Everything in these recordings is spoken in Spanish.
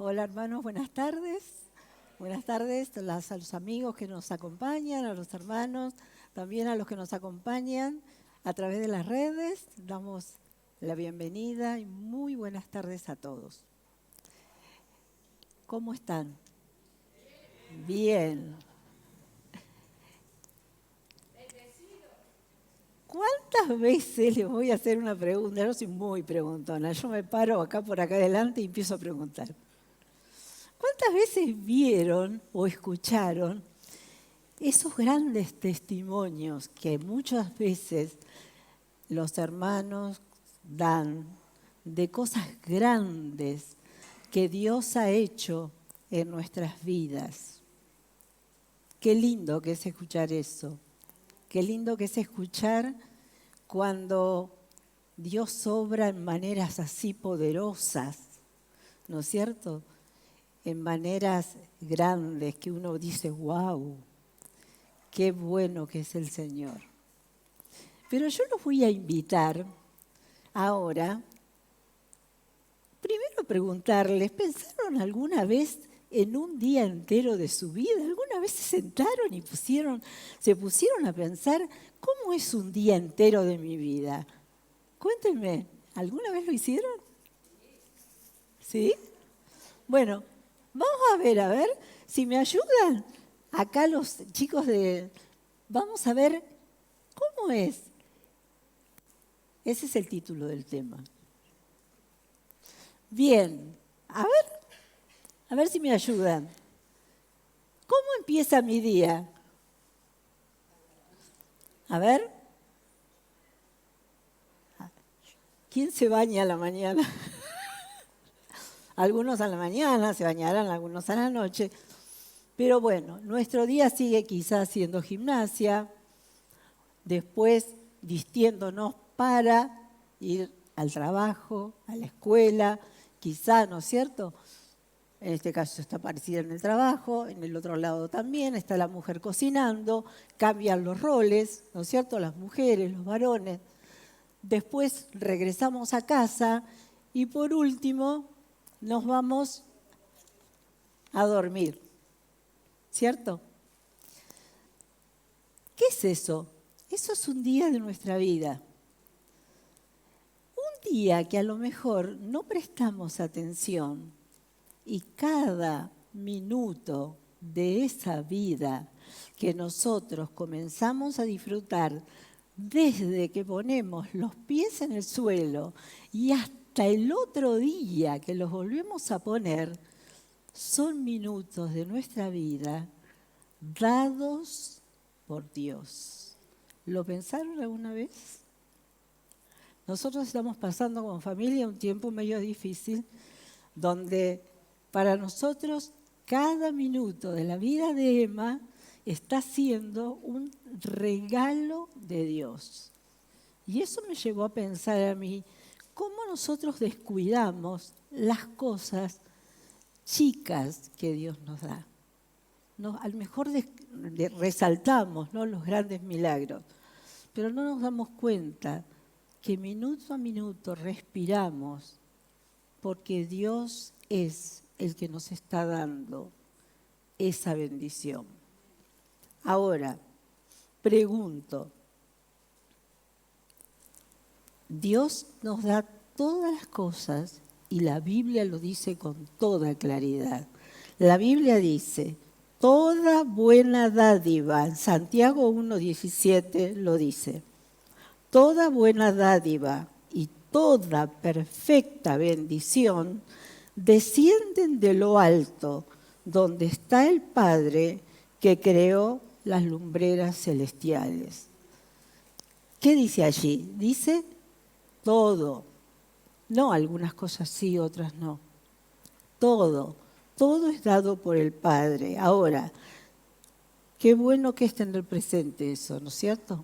Hola hermanos, buenas tardes. Buenas tardes a los amigos que nos acompañan, a los hermanos, también a los que nos acompañan a través de las redes. Damos la bienvenida y muy buenas tardes a todos. ¿Cómo están? Bien. ¿Cuántas veces les voy a hacer una pregunta? Yo soy muy preguntona. Yo me paro por acá adelante y empiezo a preguntar. ¿Cuántas veces vieron o escucharon esos grandes testimonios que muchas veces los hermanos dan de cosas grandes que Dios ha hecho en nuestras vidas? Qué lindo que es escuchar eso. Qué lindo que es escuchar cuando Dios obra en maneras así poderosas, ¿no es cierto? En maneras grandes que uno dice, wow, qué bueno que es el Señor. Pero yo los voy a invitar ahora, primero a preguntarles, ¿pensaron alguna vez en un día entero de su vida? ¿Alguna vez se sentaron y se pusieron a pensar, ¿cómo es un día entero de mi vida? Cuéntenme, ¿alguna vez lo hicieron? ¿Sí? Bueno, vamos a ver si me ayudan acá los chicos Vamos a ver cómo es. Ese es el título del tema. Bien, a ver si me ayudan. ¿Cómo empieza mi día? A ver. ¿Quién se baña a la mañana? Algunos a la mañana, se bañarán algunos a la noche. Pero bueno, nuestro día sigue quizás haciendo gimnasia, después vistiéndonos para ir al trabajo, a la escuela, quizá, ¿no es cierto? En este caso está parecida en el trabajo, en el otro lado también está la mujer cocinando, cambian los roles, ¿no es cierto? Las mujeres, los varones. Después regresamos a casa y por último nos vamos a dormir, ¿cierto? ¿Qué es eso? Eso es un día de nuestra vida. Un día que a lo mejor no prestamos atención y cada minuto de esa vida que nosotros comenzamos a disfrutar desde que ponemos los pies en el suelo y hasta el otro día que los volvemos a poner, son minutos de nuestra vida dados por Dios. ¿Lo pensaron alguna vez? Nosotros estamos pasando como familia un tiempo medio difícil, donde para nosotros cada minuto de la vida de Emma está siendo un regalo de Dios. Y eso me llevó a pensar a mí, ¿cómo nosotros descuidamos las cosas chicas que Dios nos da? A lo mejor resaltamos, ¿no?, los grandes milagros, pero no nos damos cuenta que minuto a minuto respiramos porque Dios es el que nos está dando esa bendición. Ahora, pregunto, Dios nos da todas las cosas y la Biblia lo dice con toda claridad. La Biblia dice, toda buena dádiva, en Santiago 1:17 lo dice, toda buena dádiva y toda perfecta bendición descienden de lo alto, donde está el Padre que creó las lumbreras celestiales. ¿Qué dice allí? Dice todo, no algunas cosas sí, otras no. Todo es dado por el Padre. Ahora, qué bueno que es tener presente eso, ¿no es cierto?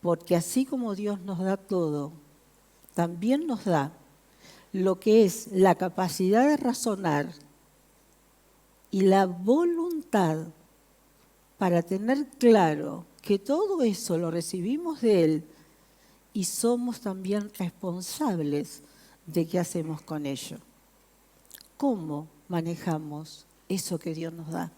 Porque así como Dios nos da todo, también nos da lo que es la capacidad de razonar y la voluntad para tener claro que todo eso lo recibimos de Él y somos también responsables de qué hacemos con ello. cómo manejamos eso que Dios nos da.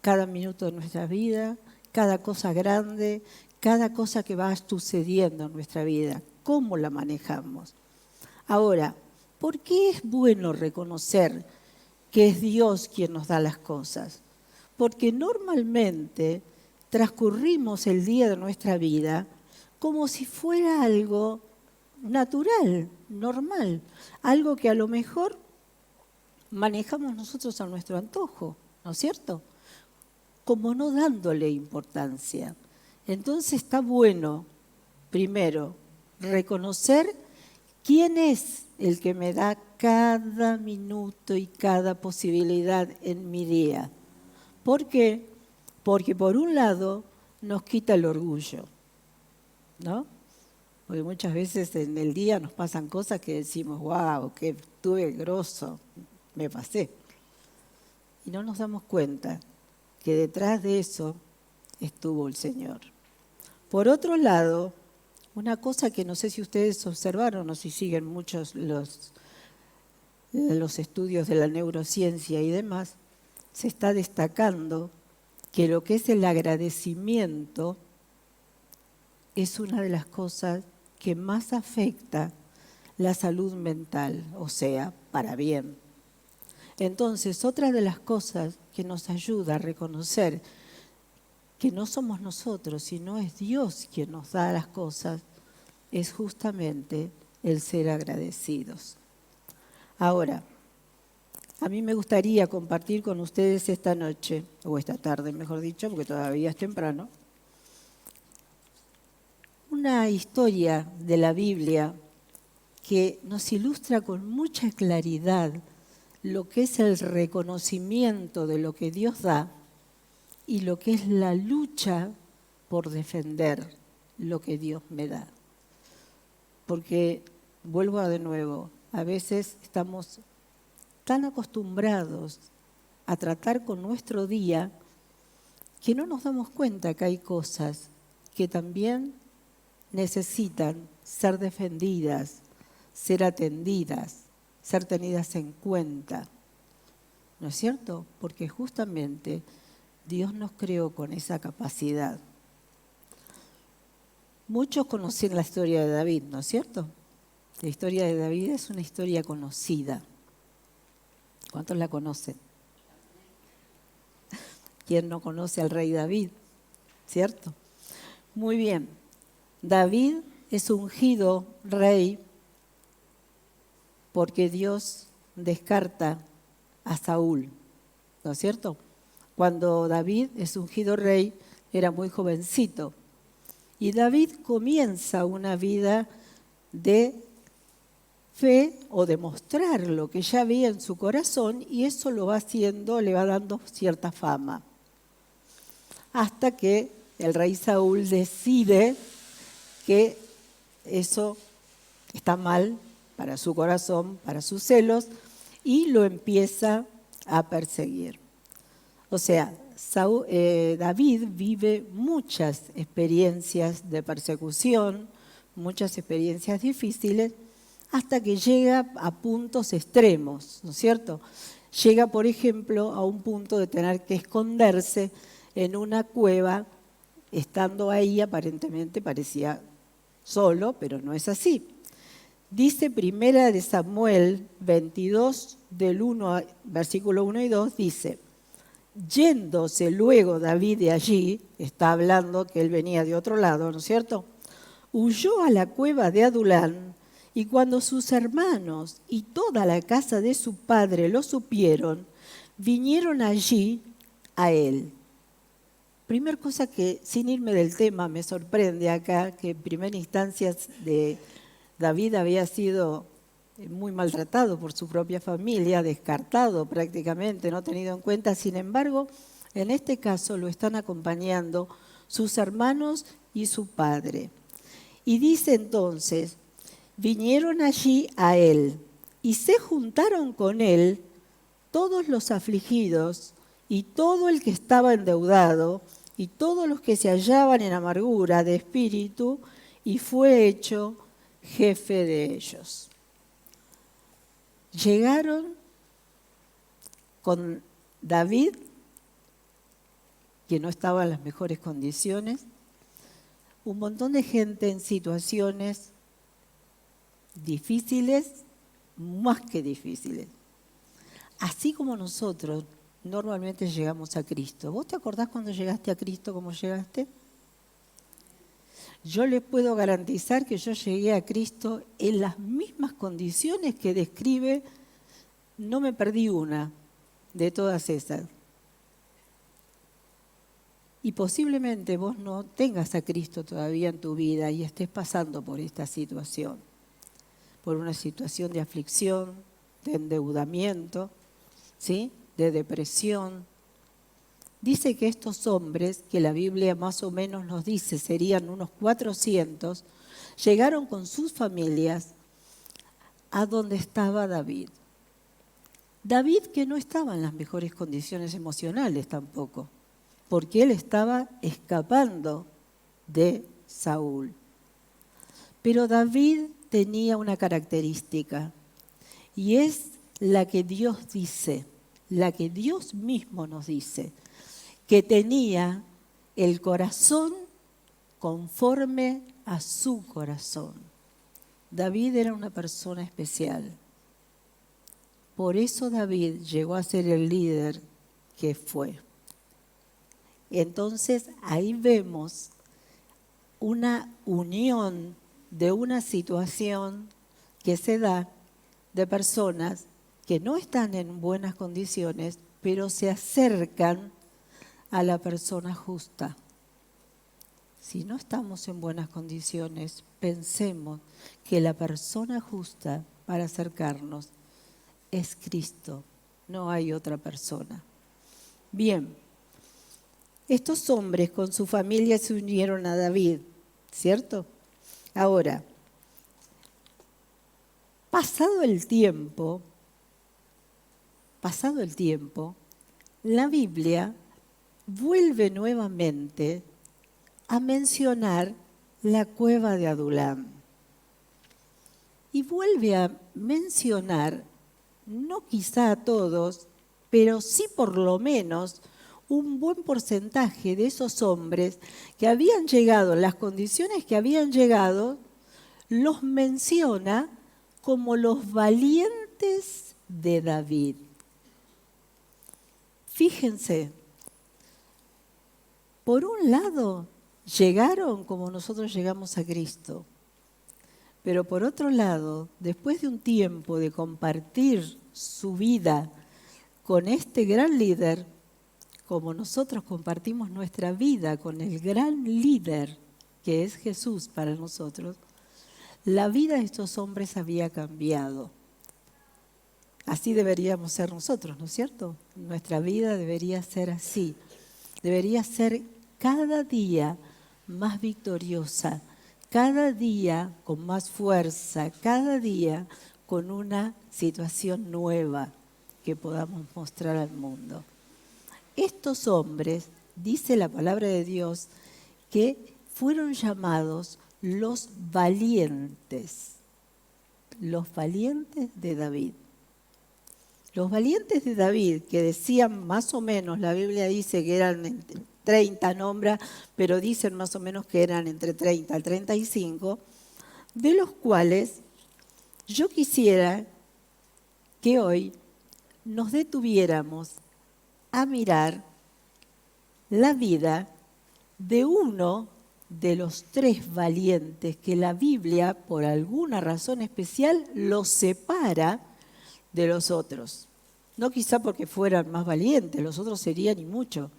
Cada minuto de nuestra vida, cada cosa grande, cada cosa que va sucediendo en nuestra vida, cómo la manejamos. Ahora, ¿por qué es bueno reconocer que es Dios quien nos da las cosas? Porque normalmente transcurrimos el día de nuestra vida como si fuera algo natural, normal, algo que a lo mejor manejamos nosotros a nuestro antojo, ¿no es cierto? Como no dándole importancia. Entonces está bueno, primero, reconocer quién es el que me da cada minuto y cada posibilidad en mi día. ¿Por qué? Porque por un lado nos quita el orgullo, ¿no? Porque muchas veces en el día nos pasan cosas que decimos, wow, que tuve grosso, me pasé. Y no nos damos cuenta que detrás de eso estuvo el Señor. Por otro lado, una cosa que no sé si ustedes observaron o si siguen muchos los estudios de la neurociencia y demás, se está destacando que lo que es el agradecimiento es una de las cosas que más afecta la salud mental, o sea, para bien. Entonces, otra de las cosas que nos ayuda a reconocer que no somos nosotros, sino es Dios quien nos da las cosas, es justamente el ser agradecidos. Ahora, a mí me gustaría compartir con ustedes esta noche, o esta tarde mejor dicho, porque todavía es temprano, una historia de la Biblia que nos ilustra con mucha claridad lo que es el reconocimiento de lo que Dios da y lo que es la lucha por defender lo que Dios me da. Porque, vuelvo de nuevo, a veces estamos tan acostumbrados a tratar con nuestro día que no nos damos cuenta que hay cosas que también necesitan ser defendidas, ser atendidas, ser tenidas en cuenta. ¿No es cierto? Porque justamente Dios nos creó con esa capacidad. Muchos conocen la historia de David, ¿no es cierto? La historia de David es una historia conocida. ¿Cuántos la conocen? ¿Quién no conoce al rey David? ¿Cierto? Muy bien. David es ungido rey porque Dios descarta a Saúl, ¿no es cierto? Cuando David es ungido rey, era muy jovencito. Y David comienza una vida de fe o demostrar lo que ya había en su corazón, y eso lo va haciendo, le va dando cierta fama. Hasta que el rey Saúl decide que eso está mal para su corazón, para sus celos, y lo empieza a perseguir. O sea, David vive muchas experiencias de persecución, muchas experiencias difíciles, hasta que llega a puntos extremos, ¿no es cierto? Llega, por ejemplo, a un punto de tener que esconderse en una cueva. Estando ahí, aparentemente parecía solo, pero no es así. Dice Primera de Samuel 22, versículo 1 y 2, dice: yéndose luego David de allí, está hablando que él venía de otro lado, ¿no es cierto? Huyó a la cueva de Adulán, y cuando sus hermanos y toda la casa de su padre lo supieron, vinieron allí a él. Primera cosa que, sin irme del tema, me sorprende acá, que en primera instancia David había sido muy maltratado por su propia familia, descartado prácticamente, no tenido en cuenta. Sin embargo, en este caso lo están acompañando sus hermanos y su padre. Y dice entonces: vinieron allí a él y se juntaron con él todos los afligidos y todo el que estaba endeudado y todos los que se hallaban en amargura de espíritu, y fue hecho jefe de ellos. Llegaron con David, que no estaba en las mejores condiciones, un montón de gente en situaciones difíciles, más que difíciles. Así como nosotros normalmente llegamos a Cristo. ¿Vos te acordás cuando llegaste a Cristo, cómo llegaste? Yo les puedo garantizar que yo llegué a Cristo en las mismas condiciones que describe, no me perdí una de todas esas. Y posiblemente vos no tengas a Cristo todavía en tu vida y estés pasando por esta situación, por una situación de aflicción, de endeudamiento, ¿sí?, de depresión. Dice que estos hombres, que la Biblia más o menos nos dice serían unos 400, llegaron con sus familias a donde estaba David. David, que no estaba en las mejores condiciones emocionales tampoco, porque él estaba escapando de Saúl. Pero David tenía una característica, y es la que Dios dice, la que Dios mismo nos dice, que tenía el corazón conforme a su corazón. David era una persona especial. Por eso David llegó a ser el líder que fue. Entonces ahí vemos una unión de una situación que se da de personas que no están en buenas condiciones, pero se acercan a la persona justa. Si no estamos en buenas condiciones, pensemos que la persona justa para acercarnos es Cristo, no hay otra persona. Bien, estos hombres con su familia se unieron a David, ¿cierto? Ahora, pasado el tiempo, la Biblia vuelve nuevamente a mencionar la cueva de Adulam. Y vuelve a mencionar, no quizá a todos, pero sí por lo menos un buen porcentaje de esos hombres que habían llegado, en las condiciones que habían llegado, los menciona como los valientes de David. Fíjense, por un lado llegaron como nosotros llegamos a Cristo, pero por otro lado, después de un tiempo de compartir su vida con este gran líder, como nosotros compartimos nuestra vida con el gran líder que es Jesús para nosotros, la vida de estos hombres había cambiado. Así deberíamos ser nosotros, ¿no es cierto? Nuestra vida debería ser así. Debería ser cada día más victoriosa, cada día con más fuerza, cada día con una situación nueva que podamos mostrar al mundo. Estos hombres, dice la palabra de Dios, que fueron llamados los valientes de David. Los valientes de David, que decían más o menos, la Biblia dice que eran 30 nombres, pero dicen más o menos que eran entre 30 y 35, de los cuales yo quisiera que hoy nos detuviéramos a mirar la vida de uno de los 3 valientes que la Biblia, por alguna razón especial, los separa de los otros. No quizá porque fueran más valientes, los otros serían y mucho.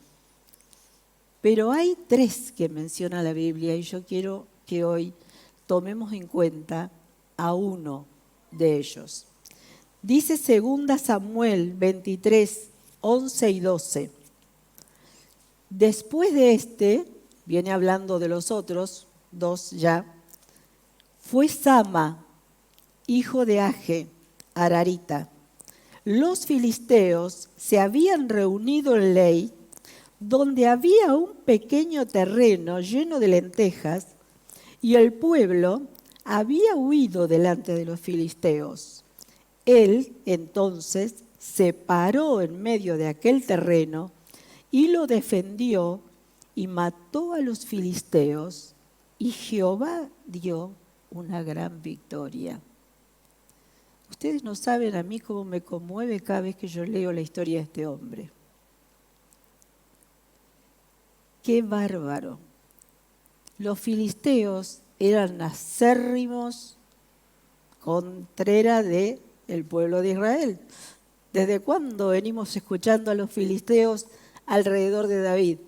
Pero hay 3 que menciona la Biblia y yo quiero que hoy tomemos en cuenta a uno de ellos. Dice 2 Samuel 23, 11 y 12. Después de este, viene hablando de los otros 2 ya, fue Sama, hijo de Age, Ararita. Los filisteos se habían reunido en Ley, donde había un pequeño terreno lleno de lentejas, y el pueblo había huido delante de los filisteos. Él entonces se paró en medio de aquel terreno y lo defendió y mató a los filisteos, y Jehová dio una gran victoria. Ustedes no saben a mí cómo me conmueve cada vez que yo leo la historia de este hombre. ¡Qué bárbaro! Los filisteos eran acérrimos contreras del pueblo de Israel. ¿Desde cuándo venimos escuchando a los filisteos alrededor de David?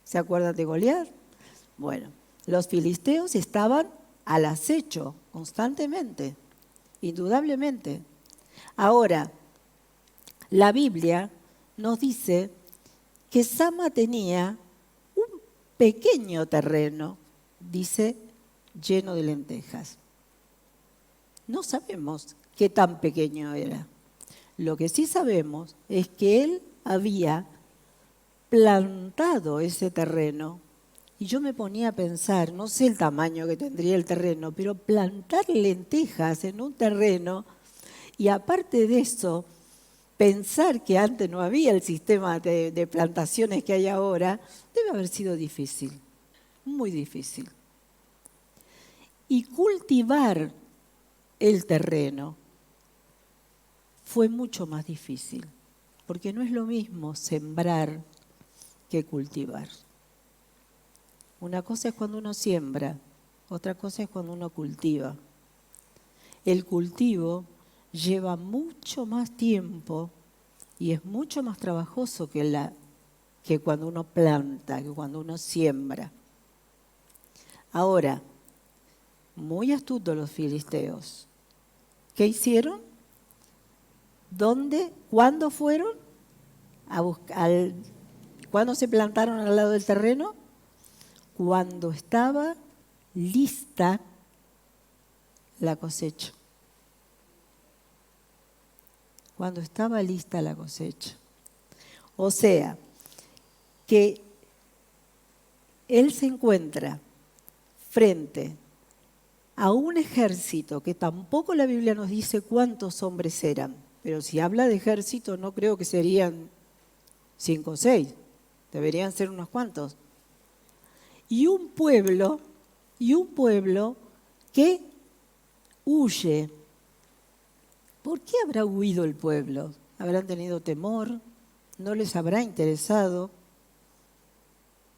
¿Se acuerdan de Goliat? Bueno, los filisteos estaban al acecho constantemente, indudablemente. Ahora, la Biblia nos dice que Sama tenía un pequeño terreno, dice, lleno de lentejas. No sabemos qué tan pequeño era. Lo que sí sabemos es que él había plantado ese terreno. Y yo me ponía a pensar, no sé el tamaño que tendría el terreno, pero plantar lentejas en un terreno, y aparte de eso, pensar que antes no había el sistema de plantaciones que hay ahora, debe haber sido difícil, muy difícil. Y cultivar el terreno fue mucho más difícil, porque no es lo mismo sembrar que cultivar. Una cosa es cuando uno siembra, otra cosa es cuando uno cultiva. El cultivo lleva mucho más tiempo y es mucho más trabajoso que cuando uno planta, que cuando uno siembra. Ahora, muy astutos los filisteos. ¿Qué hicieron? ¿Dónde? ¿Cuándo fueron? ¿Cuándo se plantaron al lado del terreno? Cuando estaba lista la cosecha. Cuando estaba lista la cosecha. O sea, que él se encuentra frente a un ejército que tampoco la Biblia nos dice cuántos hombres eran, pero si habla de ejército no creo que serían 5 o 6, deberían ser unos cuantos. Y un pueblo que huye. ¿Por qué habrá huido el pueblo? ¿Habrán tenido temor? ¿No les habrá interesado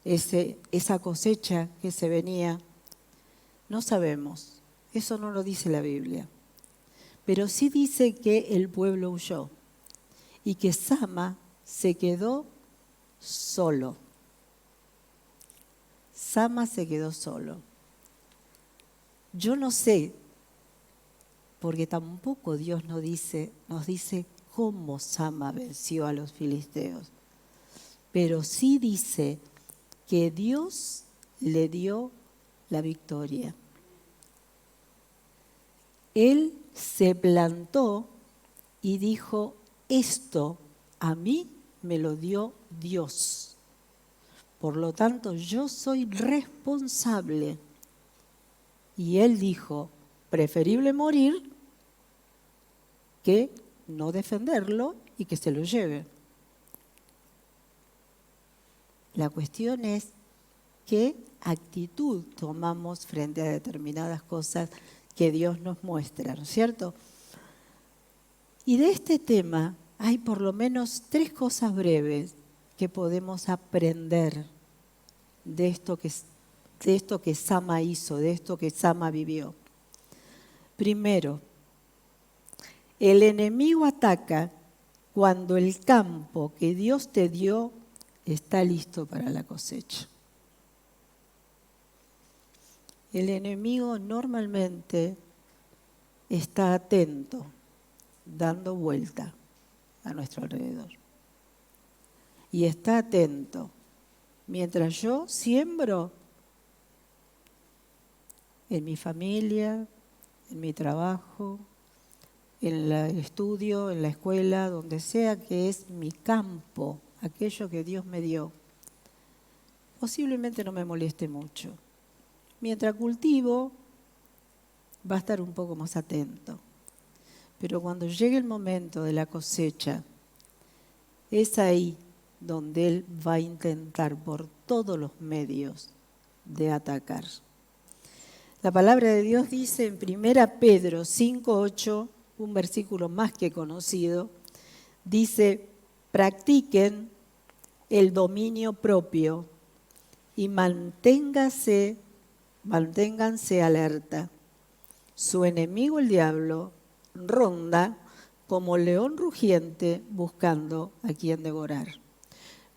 esa cosecha que se venía? No sabemos, eso no lo dice la Biblia. Pero sí dice que el pueblo huyó y que Sama se quedó solo. Sama se quedó solo. Yo no sé, porque tampoco Dios nos dice cómo Sama venció a los filisteos, pero sí dice que Dios le dio la victoria. Él se plantó y dijo, esto a mí me lo dio Dios. Por lo tanto, yo soy responsable. Y él dijo, preferible morir que no defenderlo y que se lo lleve. La cuestión es qué actitud tomamos frente a determinadas cosas que Dios nos muestra, ¿no es cierto? Y de este tema hay por lo menos 3 cosas breves que podemos aprender de esto que Sama hizo, de esto que Sama vivió. Primero, el enemigo ataca cuando el campo que Dios te dio está listo para la cosecha. El enemigo normalmente está atento, dando vuelta a nuestro alrededor. Y está atento. Mientras yo siembro en mi familia, en mi trabajo, en el estudio, en la escuela, donde sea que es mi campo, aquello que Dios me dio, posiblemente no me moleste mucho. Mientras cultivo, va a estar un poco más atento. Pero cuando llegue el momento de la cosecha, es ahí donde él va a intentar por todos los medios de atacar. La palabra de Dios dice en 1 Pedro 5:8, un versículo más que conocido, dice: practiquen el dominio propio y manténganse alerta. Su enemigo, el diablo, ronda como león rugiente buscando a quien devorar.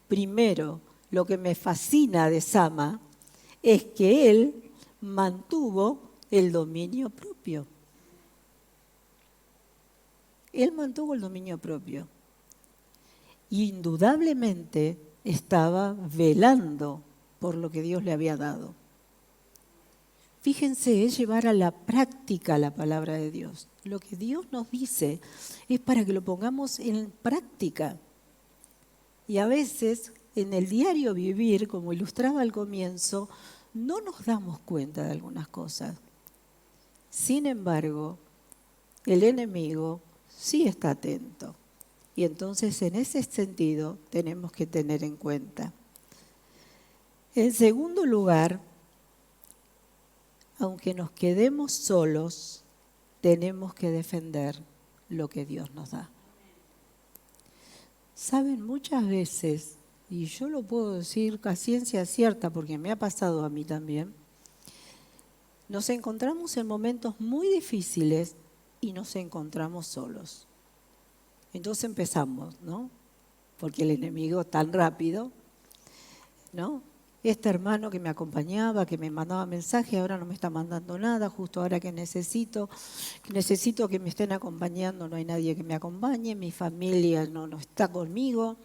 Primero, lo que me fascina de Sama es que él mantuvo el dominio propio. Él mantuvo el dominio propio. Indudablemente estaba velando por lo que Dios le había dado. Fíjense, es llevar a la práctica la palabra de Dios. Lo que Dios nos dice es para que lo pongamos en práctica. Y a veces, en el diario vivir, como ilustraba al comienzo, no nos damos cuenta de algunas cosas. Sin embargo, el enemigo sí está atento. Y entonces, en ese sentido, tenemos que tener en cuenta. En segundo lugar, aunque nos quedemos solos, tenemos que defender lo que Dios nos da. Saben, muchas veces, y yo lo puedo decir a ciencia cierta porque me ha pasado a mí también, nos encontramos en momentos muy difíciles y nos encontramos solos. Entonces empezamos, ¿no? Porque el enemigo tan rápido, ¿no? Este hermano que me acompañaba, que me mandaba mensajes, ahora no me está mandando nada, justo ahora que necesito que me estén acompañando, no hay nadie que me acompañe, mi familia no está conmigo.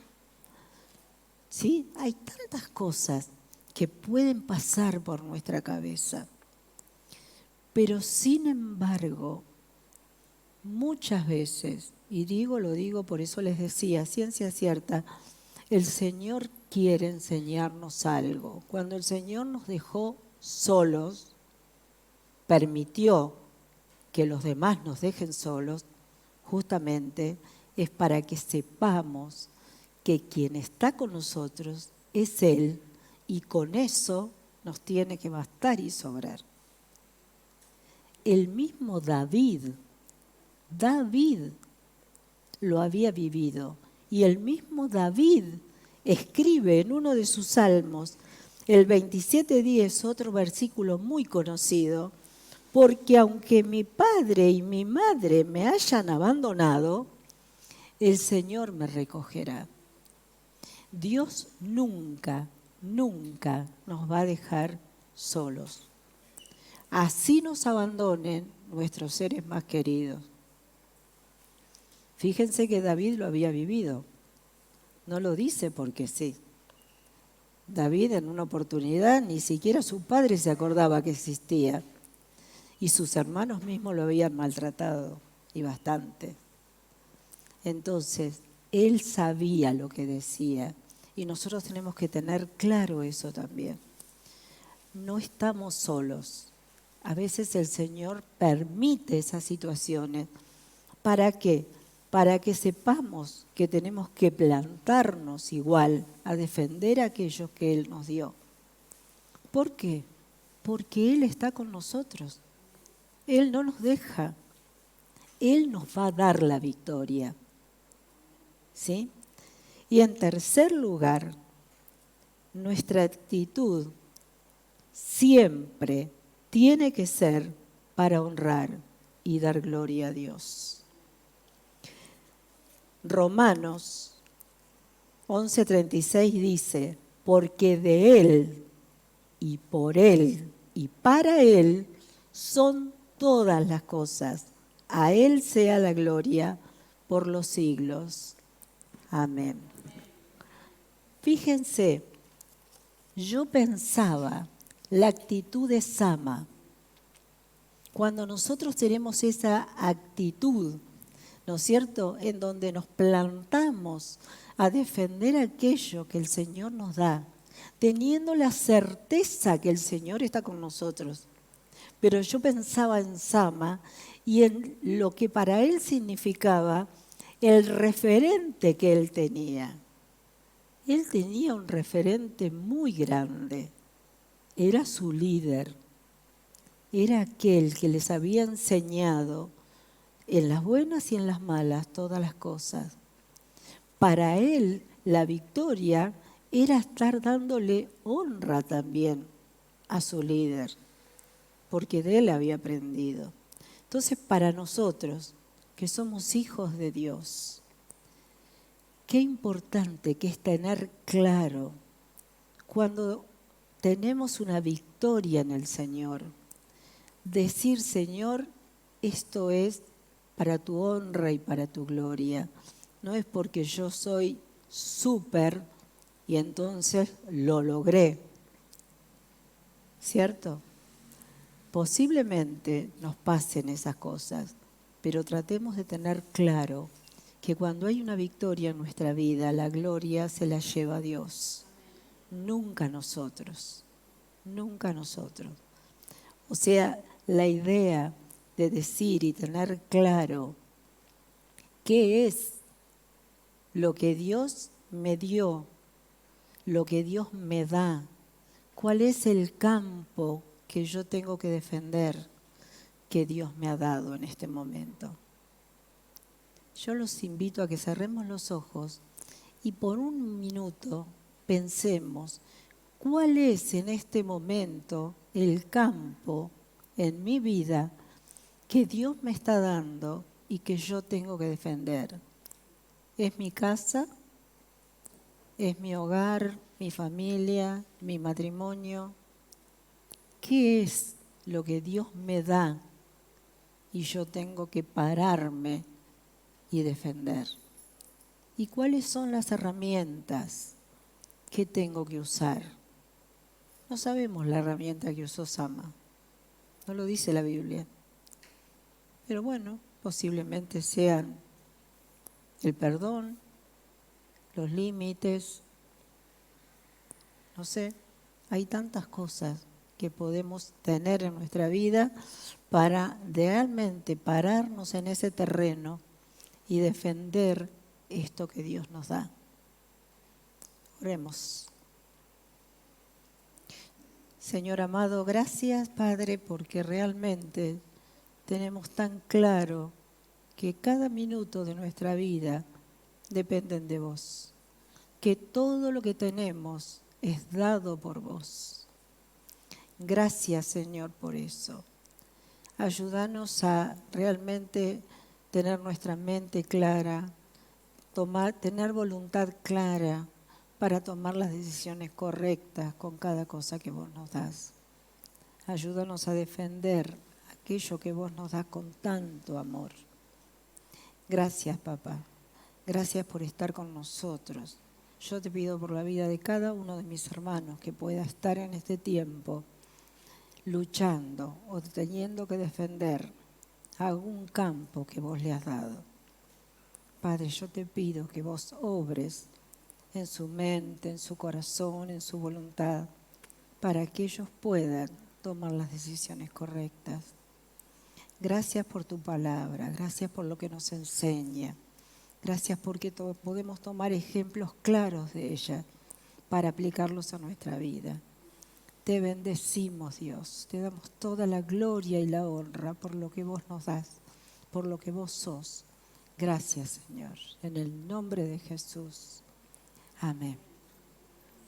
¿Sí? Hay tantas cosas que pueden pasar por nuestra cabeza. Pero sin embargo, muchas veces, y lo digo, por eso les decía, ciencia cierta, el Señor quiere enseñarnos algo. Cuando el Señor nos dejó solos, permitió que los demás nos dejen solos, justamente es para que sepamos que quien está con nosotros es Él, y con eso nos tiene que bastar y sobrar. El mismo David lo había vivido, y el mismo David escribe en uno de sus salmos, el 27:10, otro versículo muy conocido: porque aunque mi padre y mi madre me hayan abandonado, el Señor me recogerá. Dios nunca nos va a dejar solos. Así nos abandonen nuestros seres más queridos. Fíjense que David lo había vivido. No lo dice porque sí. David en una oportunidad ni siquiera su padre se acordaba que existía. Y sus hermanos mismos lo habían maltratado, y bastante. Entonces, él sabía lo que decía. Y nosotros tenemos que tener claro eso también. No estamos solos. A veces el Señor permite esas situaciones. ¿Para qué? Para que sepamos que tenemos que plantarnos igual a defender a aquellos que Él nos dio. ¿Por qué? Porque Él está con nosotros. Él no nos deja. Él nos va a dar la victoria. ¿Sí? Y en tercer lugar, nuestra actitud siempre tiene que ser para honrar y dar gloria a Dios. Romanos 11:36 dice: porque de Él y por Él y para Él son todas las cosas. A Él sea la gloria por los siglos. Amén. Fíjense, yo pensaba la actitud de Sama. Cuando nosotros tenemos esa actitud, ¿no es cierto?, en donde nos plantamos a defender aquello que el Señor nos da, teniendo la certeza que el Señor está con nosotros. Pero yo pensaba en Sama y en lo que para él significaba el referente que él tenía. Él tenía un referente muy grande. Era su líder. Era aquel que les había enseñado en las buenas y en las malas todas las cosas. Para él la victoria era estar dándole honra también a su líder, porque de él había aprendido. Entonces, para nosotros, que somos hijos de Dios, qué importante que es tener claro cuando tenemos una victoria en el Señor. Decir, Señor, esto es para tu honra y para tu gloria. No es porque yo soy súper y entonces lo logré. ¿Cierto? Posiblemente nos pasen esas cosas, pero tratemos de tener claro que cuando hay una victoria en nuestra vida, la gloria se la lleva Dios. Nunca nosotros. Nunca nosotros. O sea, la idea de decir y tener claro qué es lo que Dios me dio, lo que Dios me da, cuál es el campo que yo tengo que defender, que Dios me ha dado en este momento. Yo los invito a que cerremos los ojos y por un minuto pensemos cuál es en este momento el campo en mi vida que Dios me está dando y que yo tengo que defender. ¿Es mi casa? ¿Es mi hogar, mi familia, mi matrimonio? ¿Qué es lo que Dios me da y yo tengo que pararme y defender? ¿Y cuáles son las herramientas que tengo que usar? No sabemos la herramienta que usó Sama, no lo dice la Biblia. Pero bueno, posiblemente sean el perdón, los límites, no sé, hay tantas cosas que podemos tener en nuestra vida para realmente pararnos en ese terreno y defender esto que Dios nos da. Oremos. Señor amado, gracias, Padre, porque realmente tenemos tan claro que cada minuto de nuestra vida dependen de vos, que todo lo que tenemos es dado por vos. Gracias, Señor, por eso. Ayúdanos a realmente tener nuestra mente clara, tener voluntad clara para tomar las decisiones correctas con cada cosa que vos nos das. Ayúdanos a defender aquello que vos nos das con tanto amor. Gracias, papá. Gracias por estar con nosotros. Yo te pido por la vida de cada uno de mis hermanos que pueda estar en este tiempo luchando o teniendo que defender algún campo que vos le has dado. Padre, yo te pido que vos obres en su mente, en su corazón, en su voluntad, para que ellos puedan tomar las decisiones correctas. Gracias por tu palabra, gracias por lo que nos enseña. Gracias porque podemos tomar ejemplos claros de ella para aplicarlos a nuestra vida. Te bendecimos, Dios. Te damos toda la gloria y la honra por lo que vos nos das, por lo que vos sos. Gracias, Señor. En el nombre de Jesús. Amén.